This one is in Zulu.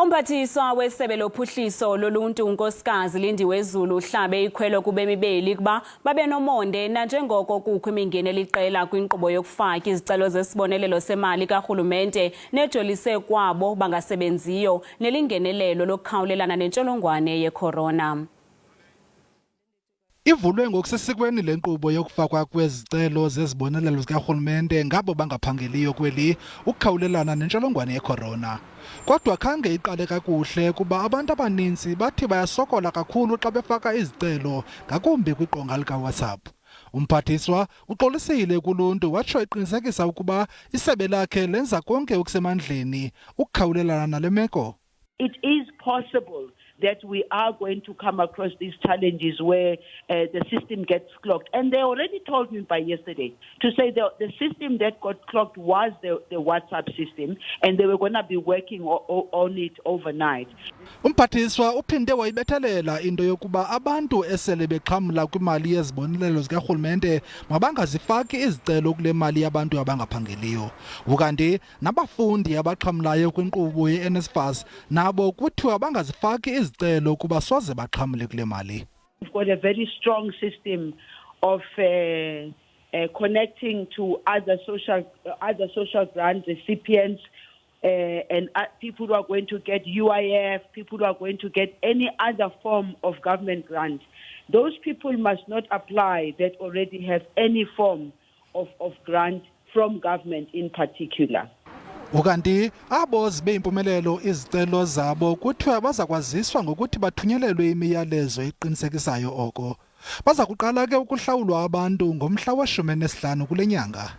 Umphathiswa wesebe lophuhliiso loluntu unkosikazi Lindiwe Zulu uhlabe ikhwelo kubemi beli ukuba babenomonde nanjengoko kukho imingeni eliqela kwinkkqubo yokufaka izicelo zesibonelelo semali karhulumente nejolise kwabo bangasebenziyo nelingenelelo lokukhawulelana nentsholongwane ye-corona. Ivulwe ngokusesikweni le nkqubo yokufakwa kwezicelo zezibonelelo zikarhulumente ngabo bangaphangeliyo kweli ukukhawulelana nentsholongwane ye-corona. Kodwa khange iqale kakuhle kuba abantu abaninzi bathi bayasokola kakhulu xa befaka izicelo ngakumbi kwiqonga lika-WhatsApp. Umphathiswa uxolisile kuluntu watsho eqinisekisa ukuba isebe lakhe lenza konke okusemandleni ukukhawulelana nale meko. It is possible that we are going to come across these challenges where the system gets clogged. And they already told me by yesterday to say the system that got clogged was the WhatsApp system, and they were going to be working on it overnight. Umphathiswa uphinde wayibethelela into yokuba abantu esele bexhamla kwimali yezibonelelo zikarhulumente mabangazifaki izicelo kule mali yabantu abangaphangeliyo. Ukanti nabafundi abaxhamlayo kwinkqubo ye-NSFAS nabo kuthiwa bangazifaki izicelo kuba soze baxhamle kule mali. We've got a very strong system of connecting to other social grant recipients and people who are going to get UIF, people who are going to get any other form of government grant. Those people must not apply that already have any form of grant from government in particular. Ukanti abo zibe impumelelo izicelo zabo kuthiwa baza kwaziswa ngokuthi bathunyelelwe imiyalezo eqinisekisayo oko. Baza kuqala ke ukuhlawulwa abantu ngomhla wa-15 kule nyanga.